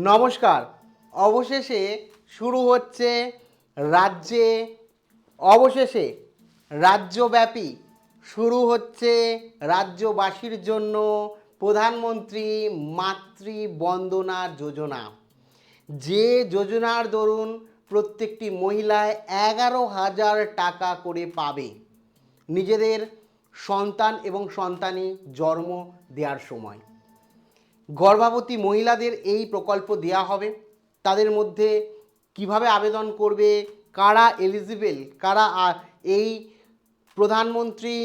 নমস্কার। অবশেষে শুরু হচ্ছে রাজ্যে অবশেষে রাজ্যব্যাপী শুরু হচ্ছে রাজ্যবাসীর জন্য প্রধানমন্ত্রী মাতৃ বন্দনা যোজনা। যে যোজনার দরুন প্রত্যেকটি মহিলায় 11,000 টাকা করে পাবে নিজেদের সন্তান এবং সন্তানি জন্ম দেওয়ার সময়। গর্ভবতী মহিলাদের এই প্রকল্প দেওয়া হবে। তাদের মধ্যে কিভাবে আবেদন করবে, কারা এলিজিবল, কারা এই প্রধানমন্ত্রী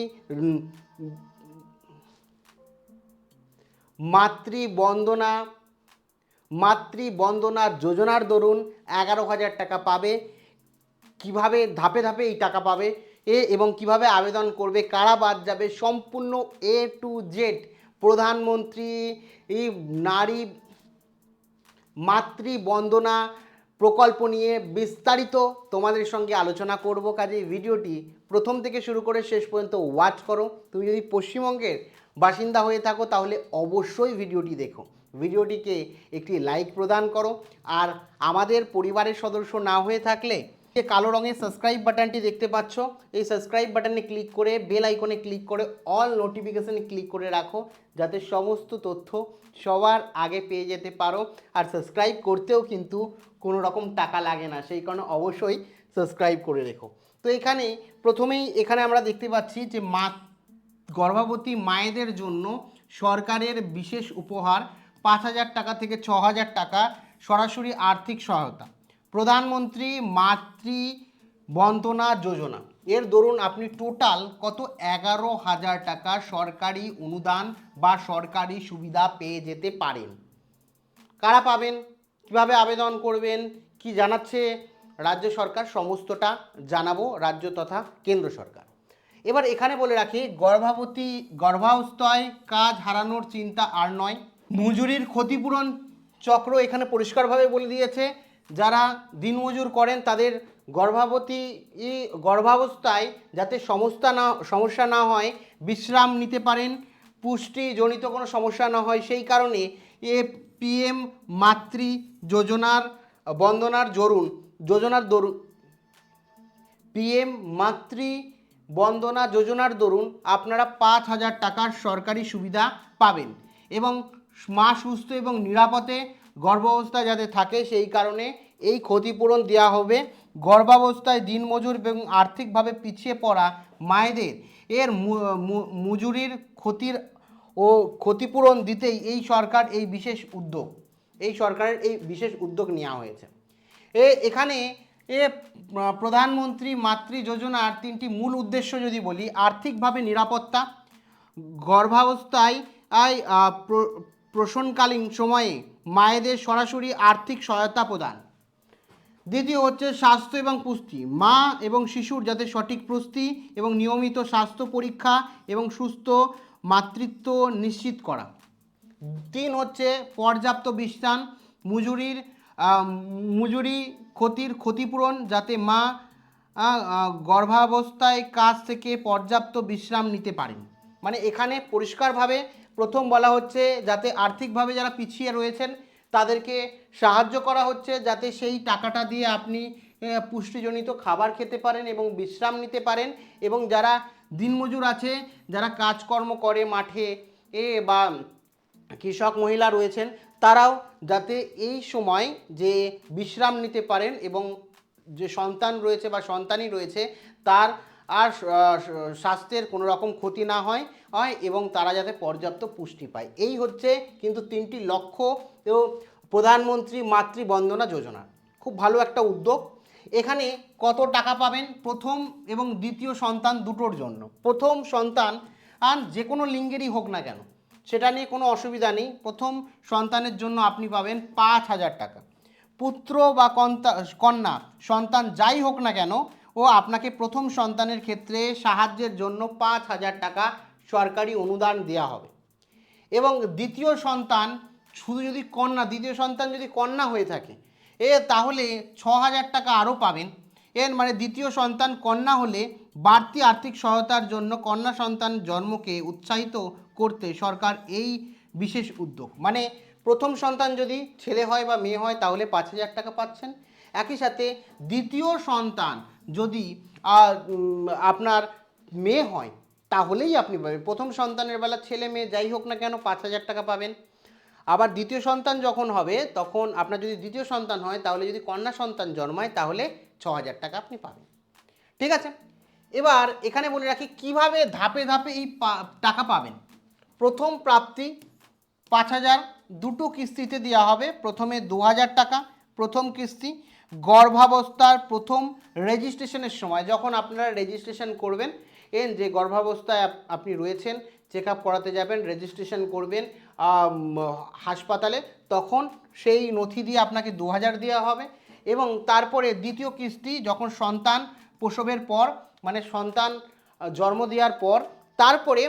মাতৃবন্দনা যোজনার দরুন 11,000 টাকা পাবে, কিভাবে ধাপে ধাপে এই টাকা পাবে এবং কিভাবে আবেদন করবে, কারা বাদ যাবে, সম্পূর্ণ A to Z প্রধানমন্ত্রী নারী মাতৃবন্দনা প্রকল্প নিয়ে বিস্তারিত তোমাদের সঙ্গে আলোচনা করব। কাজেই ভিডিওটি প্রথম থেকে শুরু করে শেষ পর্যন্ত ওয়াচ করো। তুমি যদি পশ্চিমবঙ্গের বাসিন্দা হয়ে থাকো তাহলে অবশ্যই ভিডিওটি দেখো, ভিডিওটিকে একটি লাইক প্রদান করো। আর আমাদের পরিবারের সদস্য না হয়ে থাকলে যে কালো রঙের সাবস্ক্রাইব বাটনটি দেখতে পাচ্ছ, এই সাবস্ক্রাইব বাটনে ক্লিক করে বেল আইকনে ক্লিক করে অল নোটিফিকেশানে ক্লিক করে রাখো, যাতে সমস্ত তথ্য সবার আগে পেয়ে যেতে পারো। আর সাবস্ক্রাইব করতেও কিন্তু কোনো রকম টাকা লাগে না, সেই কারণে অবশ্যই সাবস্ক্রাইব করে রেখো। তো প্রথমেই এখানে আমরা দেখতে পাচ্ছি যে গর্ভবতী মায়েদের জন্য সরকারের বিশেষ উপহার 5,000 টাকা থেকে 6,000 টাকা সরাসরি আর্থিক সহায়তা। প্রধানমন্ত্রী মাতৃ বন্দনা যোজনা এর দরুন আপনি টোটাল কত 11,000 টাকা সরকারি অনুদান বা সরকারি সুবিধা পেয়ে যেতে পারেন। কারা পাবেন, কিভাবে আবেদন করবেন, কি জানাচ্ছে রাজ্য সরকার, সমস্তটা জানাবো রাজ্য তথা কেন্দ্র সরকার। এবার এখানে বলে রাখি, গর্ভাবস্থায় কাজ হারানোর চিন্তা আর নয়। মজুরির ক্ষতিপূরণ চক্র এখানে পরিষ্কারভাবে বলে দিয়েছে, যারা দিনমজুর করেন তাদের গর্ভাবস্থায় যাতে সমস্যা না হয়, বিশ্রাম নিতে পারেন, পুষ্টিজনিত কোনো সমস্যা না হয়, সেই কারণে PM মাতৃ PM মাতৃ বন্দনা যোজনার দরুন আপনারা 5,000 টাকার সরকারি সুবিধা পাবেন। এবং মা সুস্থ এবং নিরাপদে গর্ভাবস্থা যাতে থাকে সেই কারণে এই ক্ষতিপূরণ দেওয়া হবে। গর্ভাবস্থায় দিনমজুর এবং আর্থিকভাবে পিছিয়ে পড়া মায়েদের মজুরির ক্ষতিপূরণ দিতেই সরকারের এই বিশেষ উদ্যোগ নেওয়া হয়েছে। এখানে প্রধানমন্ত্রী মাতৃ যোজনার 3টি মূল উদ্দেশ্য যদি বলি, আর্থিকভাবে নিরাপত্তা, গর্ভাবস্থায় প্রসূতিকালীন সময়ে মায়েদের সরাসরি আর্থিক সহায়তা প্রদান। দ্বিতীয় হচ্ছে স্বাস্থ্য এবং পুষ্টি, মা এবং শিশুর যাতে সঠিক পুষ্টি এবং নিয়মিত স্বাস্থ্য পরীক্ষা এবং সুস্থ মাতৃত্ব নিশ্চিত করা। 3 হচ্ছে পর্যাপ্ত বিশ্রাম, ক্ষতিপূরণ যাতে মা গর্ভাবস্থায় কাজ থেকে পর্যাপ্ত বিশ্রাম নিতে পারেন। মানে এখানে পরিষ্কারভাবে প্রথম বলা হচ্ছে যাতে আর্থিকভাবে যারা পিছিয়ে রয়েছেন তাদেরকে সাহায্য করা হচ্ছে, যাতে সেই টাকাটা দিয়ে আপনি পুষ্টিজনিত খাবার খেতে পারেন এবং বিশ্রাম নিতে পারেন। এবং যারা দিনমজুর আছে, যারা কাজকর্ম করে মাঠে বা কৃষক মহিলা রয়েছেন, তারাও যাতে এই সময় যে বিশ্রাম নিতে পারেন এবং যে সন্তান রয়েছে বা সন্তানই রয়েছে তার আর স্বাস্থ্যের কোনো রকম ক্ষতি না হয় এবং তারা যাতে পর্যাপ্ত পুষ্টি পায়। এই হচ্ছে কিন্তু 3টি লক্ষ্য প্রধানমন্ত্রী মাতৃ বন্দনা যোজনা। খুব ভালো একটা উদ্যোগ। এখানে কত টাকা পাবেন, প্রথম এবং দ্বিতীয় সন্তান দুটোর জন্য। প্রথম সন্তান আর যে কোনো লিঙ্গেরই হোক না কেন সেটা নিয়ে কোনো অসুবিধা নেই, প্রথম সন্তানের জন্য আপনি পাবেন 5,000 টাকা। পুত্র বা কন্যা সন্তান যাই হোক না কেন আপনাকে প্রথম সন্তানের ক্ষেত্রে সাহায্যের জন্য 5,000 টাকা সরকারি অনুদান দেওয়া হবে। এবং দ্বিতীয় সন্তান দ্বিতীয় সন্তান যদি কন্যা হয়ে থাকে তাহলে 6,000 টাকা আরও পাবেন। মানে দ্বিতীয় সন্তান কন্যা হলে বাড়তি আর্থিক সহায়তার জন্য কন্যা সন্তান জন্মকে উৎসাহিত করতে সরকার এই বিশেষ উদ্যোগ। মানে প্রথম সন্তান যদি ছেলে হয় বা মেয়ে হয় তাহলে 5,000 টাকা পাচ্ছেন। একই সাথে দ্বিতীয় সন্তান যদি আপনার মেয়ে হয় তাহলেই আপনি পাবেন। প্রথম সন্তানের বেলা ছেলে মেয়ে যাই হোক না কেন 5,000 টাকা পাবেন। আবার দ্বিতীয় সন্তান যখন হবে তখন আপনার যদি দ্বিতীয় সন্তান হয় তাহলে যদি কন্যা সন্তান জন্মায় তাহলে 6,000 টাকা আপনি পাবেন। ঠিক আছে, এবার এখানে বলে রাখি কিভাবে ধাপে ধাপে এই টাকা পাবেন। প্রথম প্রাপ্তি 5,000 দুটো কিস্তিতে দেওয়া হবে। প্রথমে 2,000 টাকা প্রথম কিস্তি, গর্ভাবস্থার প্রথম রেজিস্ট্রেশনের সময় যখন আপনারা রেজিস্ট্রেশন করবেন, যে গর্ভাবস্থায় আপনি রয়েছেন, চেক আপ করাতে যাবেন, রেজিস্ট্রেশন করবেন হাসপাতালে, তখন সেই নথি দিয়ে আপনাকে 2,000 দেওয়া হবে। এবং তারপরে দ্বিতীয় কিস্তি যখন সন্তান প্রসবের পর, মানে সন্তান জন্ম দেওয়ার পর, তারপরে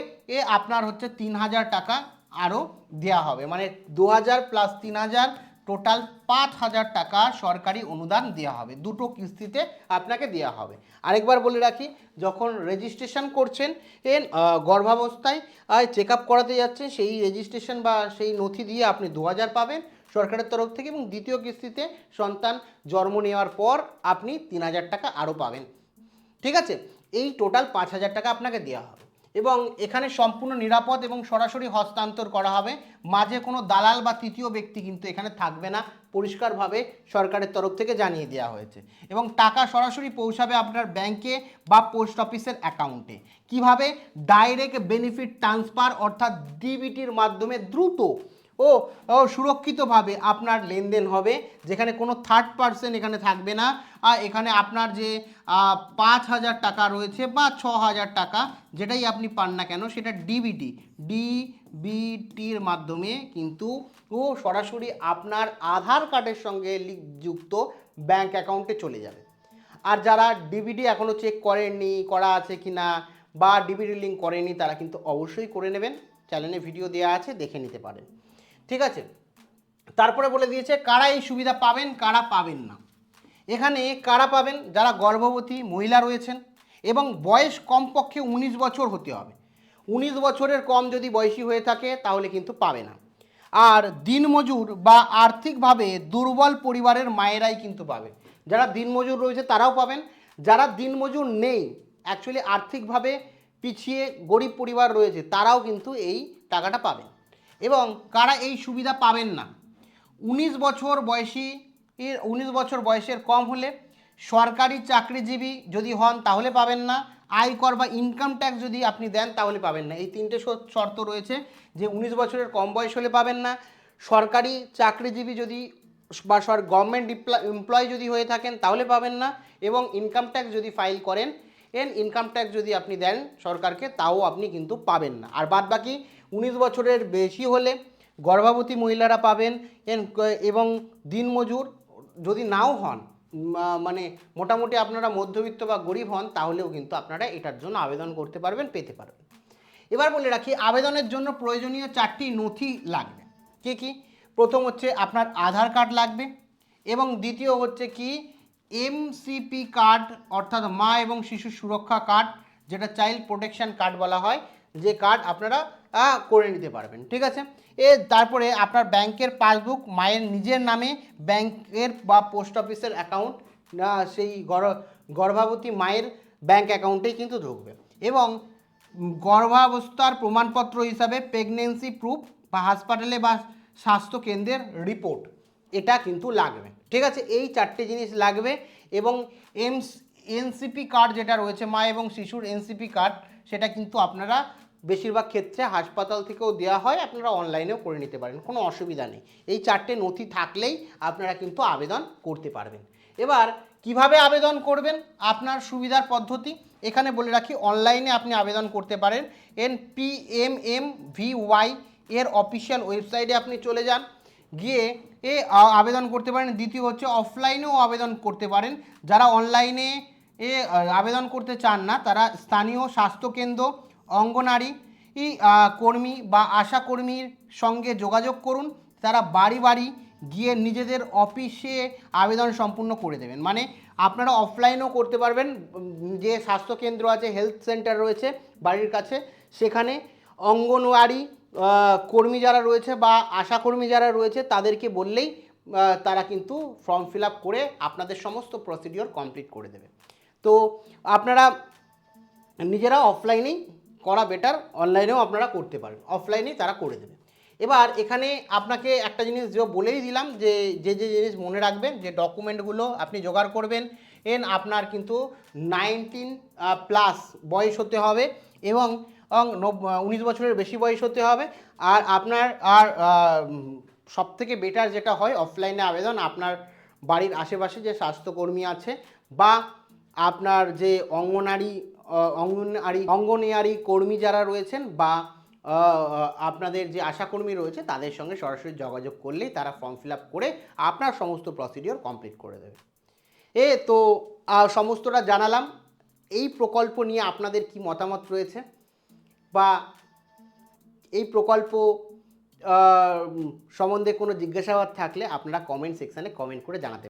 আপনার হচ্ছে 3,000 টাকা আরও দেওয়া হবে। মানে 2,000 প্লাস 3,000 টোটাল 5,000 টাকা সরকারি অনুদান দেওয়া হবে, দুটো কিস্তিতে আপনাকে দেওয়া হবে। আরেকবার বলে রাখি, যখন রেজিস্ট্রেশন করছেন গর্ভাবস্থায় চেক আপ করাতে যাচ্ছেন, সেই রেজিস্ট্রেশন বা সেই নথি দিয়ে আপনি 2,000 পাবেন সরকারের তরফ থেকে, এবং দ্বিতীয় কিস্তিতে সন্তান জন্ম নেওয়ার পর আপনি 3,000 টাকা আরও পাবেন। ঠিক আছে, এই টোটাল 5,000 টাকা আপনাকে দেওয়া হবে। এবং এখানে সম্পূর্ণ নিরাপদ এবং সরাসরি হস্তান্তর করা হবে, মাঝে কোনো দালাল বা তৃতীয় ব্যক্তি কিন্তু এখানে থাকবে না, পরিষ্কারভাবে সরকারের তরফ থেকে জানিয়ে দেওয়া হয়েছে। এবং টাকা সরাসরি পৌঁছাবে আপনার ব্যাংকে বা পোস্ট অফিসের অ্যাকাউন্টে। কিভাবে? ডাইরেক্ট বেনিফিট ট্রান্সফার অর্থাৎ ডিবিটির মাধ্যমে দ্রুত ও সুরক্ষিতভাবে আপনার লেনদেন হবে, যেখানে কোনো থার্ড পার্সন এখানে থাকবে না। আর এখানে আপনার যে 5,000 টাকা রয়েছে বা 6,000 টাকা যেটাই আপনি পান না কেন, সেটা ডিবিটির মাধ্যমে কিন্তু সরাসরি আপনার আধার কার্ডের সঙ্গে যুক্ত ব্যাংক অ্যাকাউন্টে চলে যাবে। আর যারা ডিবিটি এখনও চেক করেননি, করা আছে কি না, বা ডিবিটি লিঙ্ক করেনি, তারা কিন্তু অবশ্যই করে নেবেন। চ্যানেলে ভিডিও দেওয়া আছে, দেখে নিতে পারেন। ঠিক আছে, তারপরে বলে দিয়েছে কারা এই সুবিধা পাবেন, কারা পাবেন না। এখানে কারা পাবেন? যারা গর্ভবতী মহিলা রয়েছেন এবং বয়স কমপক্ষে 19 বছর হতে হবে। 19 বছরের কম যদি বয়সী হয়ে থাকে তাহলে কিন্তু পাবে না। আর দিনমজুর বা আর্থিকভাবে দুর্বল পরিবারের মায়েরাই কিন্তু পাবে। যারা দিনমজুর রয়েছে তারাও পাবেন, যারা দিনমজুর নেই, অ্যাকচুয়ালি আর্থিকভাবে পিছিয়ে গরিব পরিবার রয়েছে, তারাও কিন্তু এই টাকাটা পাবেন। এবং কারা এই সুবিধা পাবেন না? 19 বছর বয়সী, 19 বছর বয়সের কম হলে, সরকারি চাকরিজীবী যদি হন তাহলে পাবেন না, আয়কর বা ইনকাম ট্যাক্স যদি আপনি দেন তাহলে পাবেন না। এই তিনটে শর্ত রয়েছে, যে 19 বছরের কম বয়স হলে পাবেন না, সরকারি চাকরিজীবী যদি বা গভর্নমেন্ট এমপ্লয়ি যদি হয়ে থাকেন তাহলে পাবেন না, এবং ইনকাম ট্যাক্স যদি ফাইল করেন, ইনকাম ট্যাক্স যদি আপনি দেন সরকারকে, তাও আপনি কিন্তু পাবেন না। আর বাদ বাকি 19 বছরের বেশি হলে গর্ভবতী মহিলারা পাবেন, এবং দিনমজুর যদি নাও হন, মানে মোটামুটি আপনারা মধ্যবিত্ত বা গরিব হন, তাহলেও কিন্তু আপনারা এটার জন্য আবেদন করতে পারবেন, পেতে পারবেন। এবার বলে রাখি, আবেদনের জন্য প্রয়োজনীয় 4টি নথি লাগবে। কি কি? প্রথম হচ্ছে আপনার আধার কার্ড লাগবে, এবং দ্বিতীয় হচ্ছে কি এমসিপি কার্ড অর্থাৎ মা এবং শিশু সুরক্ষা কার্ড, যেটা চাইল্ড প্রোটেকশন কার্ড বলা হয়, যে কার্ড আপনারা করে নিতে পারবেন। ঠিক আছে, তারপরে আপনার ব্যাংকের পাসবুক মায়ের নিজের নামে ব্যাংকের বা পোস্ট অফিসের অ্যাকাউন্ট, সেই গর্ভবতী মায়ের ব্যাংক অ্যাকাউন্টেই কিন্তু ঢুকবে। এবং গর্ভাবস্থার প্রমাণপত্র হিসাবে প্রেগনেন্সি প্রুফ বা হাসপাতালে বা স্বাস্থ্য কেন্দ্রের রিপোর্ট, এটা কিন্তু লাগবে। ঠিক আছে, এই 4টে জিনিস লাগবে। এবং এনসিপি কার্ড যেটা রয়েছে মা এবং শিশুর এনসিপি কার্ড, সেটা কিন্তু আপনারা বেশিরভাগ ক্ষেত্রে হাসপাতাল থেকেও দেওয়া হয়, আপনারা অনলাইনেও করে নিতে পারেন, কোনো অসুবিধা নেই। এই 4টে নথি থাকলেই আপনারা কিন্তু আবেদন করতে পারবেন। এবার কিভাবে আবেদন করবেন, আপনার সুবিধার পদ্ধতি এখানে বলে রাখি। অনলাইনে আপনি আবেদন করতে পারেন, NPMMVY এর অফিসিয়াল ওয়েবসাইটে আপনি চলে যান, গিয়ে আবেদন করতে পারেন। দ্বিতীয় হচ্ছে অফলাইনেও আবেদন করতে পারেন। যারা অনলাইনে আবেদন করতে চান না, তারা স্থানীয় স্বাস্থ্যকেন্দ্র, অঙ্গনারী কর্মী বা আশা কর্মীর সঙ্গে যোগাযোগ করুন। তারা বাড়ি বাড়ি গিয়ে নিজেদের অফিসে আবেদন সম্পূর্ণ করে দেবেন। মানে আপনারা অফলাইনেও করতে পারবেন, যে স্বাস্থ্যকেন্দ্র আছে, হেলথ সেন্টার রয়েছে বাড়ির কাছে, সেখানে অঙ্গনওয়াড়ি কর্মী যারা রয়েছে বা আশাকর্মী যারা রয়েছে তাদেরকে বললেই তারা কিন্তু ফর্ম ফিল আপ করে আপনাদের সমস্ত প্রসিডিওর কমপ্লিট করে দেবে। তো আপনারা নিজেরা অফলাইনেই করা বেটার, অনলাইনেও আপনারা করতে পারেন, অফলাইনেই তারা করে দেবে। এবার এখানে আপনাকে একটা জিনিস বলেই দিলাম যে যে যে জিনিস মনে রাখবেন, যে ডকুমেন্টগুলো আপনি জোগাড় করবেন, আপনার কিন্তু 19+ বয়স হতে হবে এবং 19 বছরের বেশি বয়স হতে হবে। আর আপনার সবথেকে বেটার যেটা হয় অফলাইনে আবেদন, আপনার বাড়ির আশেপাশে যে স্বাস্থ্যকর্মী আছে বা আপনার যে অঙ্গনওয়াড়ি কর্মী যারা রয়েছেন বা আপনাদের যে আশাকর্মী রয়েছে তাদের সঙ্গে সরাসরি যোগাযোগ করলেই তারা ফর্ম ফিল আপ করে আপনার সমস্ত প্রসিডিওর কমপ্লিট করে দেবে। তো সমস্তটা জানালাম। এই প্রকল্প নিয়ে আপনাদের কি মতামত রয়েছে বা এই প্রকল্প সম্বন্ধে কোনো জিজ্ঞাসাবাদ থাকলে আপনারা কমেন্ট সেকশানে কমেন্ট করে জানাতে